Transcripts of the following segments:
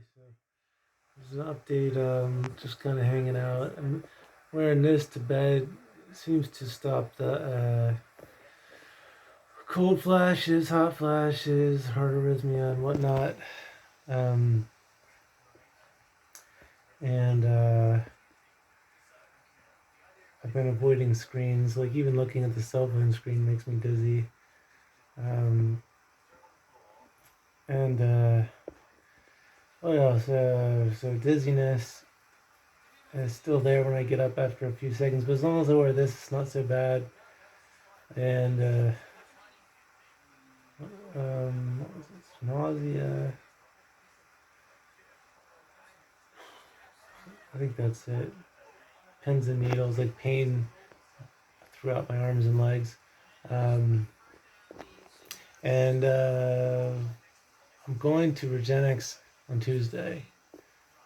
So there's an update. Just kind of hanging out. I'm wearing this to bed. Seems to stop the cold flashes, hot flashes, heart arrhythmia, and whatnot. Um, and I've been avoiding screens. Like even looking at the cell phone screen makes me dizzy. Um, and what else? So dizziness is still there when I get up after a few seconds, but as long as I wear this, it's not so bad. And what was it? Nausea. I think that's it. Pins and needles, like pain throughout my arms and legs. Um, and I'm going to Regenix on Tuesday,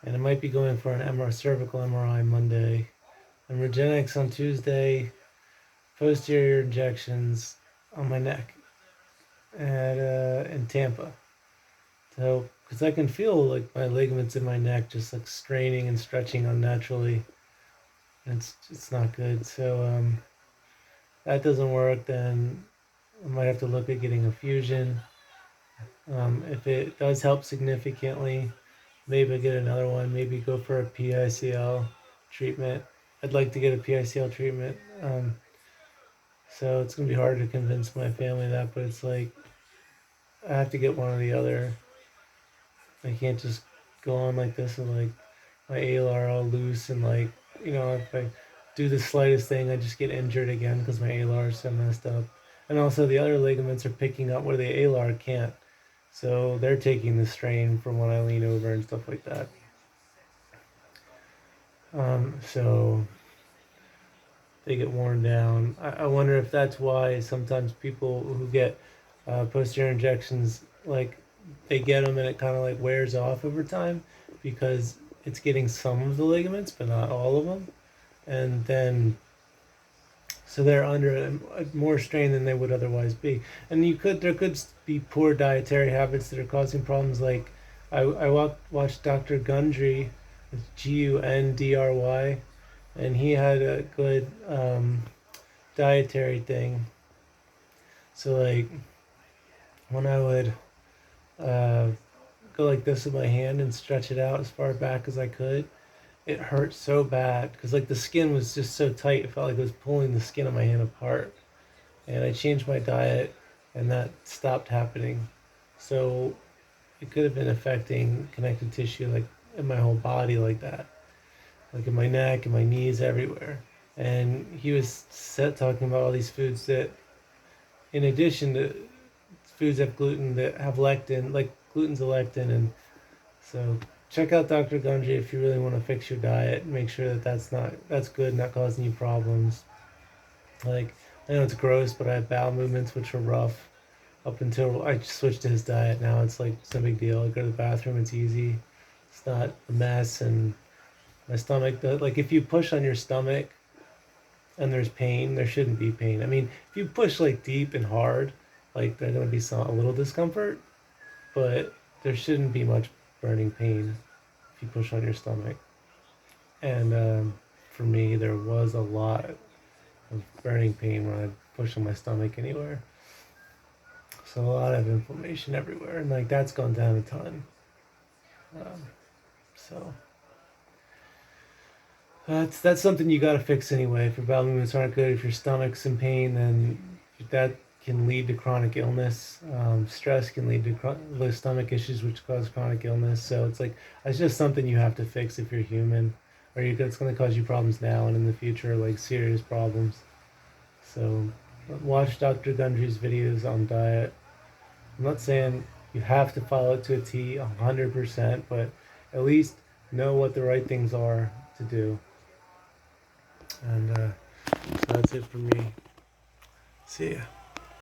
and I might be going for an MRI, cervical MRI Monday. And Regenix on Tuesday, posterior injections on my neck at in Tampa. So, because I can feel like my ligaments in my neck just like straining and stretching unnaturally, and it's not good. So that doesn't work, then I might have to look at getting a fusion. If it does help significantly, maybe I'll get another one. Maybe go for a PICL treatment. I'd like to get a PICL treatment. So it's gonna be hard to convince my family that, but it's like I have to get one or the other. I can't just go on like this and like my ALR all loose and like if I do the slightest thing, I just get injured again because my ALR is so messed up. And also the other ligaments are picking up where the ALR can't. So they're taking the strain from when I lean over and stuff like that. So they get worn down. I wonder if that's why sometimes people who get posterior injections, like they get them and it kind of like wears off over time because it's getting some of the ligaments, but not all of them. And then so they're under more strain than they would otherwise be. And there could be poor dietary habits that are causing problems. Like watched Dr. Gundry, Gundry, and he had a good dietary thing. So like when I would uh, go like this with my hand and stretch it out as far back as I could, it hurt so bad because like the skin was just so tight. It felt like it was pulling the skin of my hand apart. And I changed my diet, and that stopped happening. So it could have been affecting connective tissue like in my whole body like that, like in my neck and my knees everywhere. And he was talking about all these foods that, in addition to foods that have gluten, that have lectin, like gluten's a lectin, and so check out Dr. Gundry if you really want to fix your diet. Make sure that that's good, not causing you problems. Like I know it's gross, but I have bowel movements which are rough up until I switched to his diet. Now it's like it's no big deal. I go to the bathroom, it's easy. It's not a mess, and my stomach. Like if you push on your stomach and there's pain, there shouldn't be pain. I mean, if you push like deep and hard, like there's gonna be a little discomfort, but there shouldn't be much burning pain if you push on your stomach. And for me, there was a lot of burning pain when I pushed on my stomach anywhere. So a lot of inflammation everywhere, and like that's gone down a ton. Um, so that's something you got to fix anyway. If your bowel movements aren't good, if your stomach's in pain, then that can lead to chronic illness. Stress can lead to stomach issues, which cause chronic illness. So it's just something you have to fix if you're human, or it's going to cause you problems now and in the future, like serious problems. So watch Dr. Gundry's videos on diet. I'm not saying you have to follow it to a T 100%, but at least know what the right things are to do. And so that's it for me. See ya.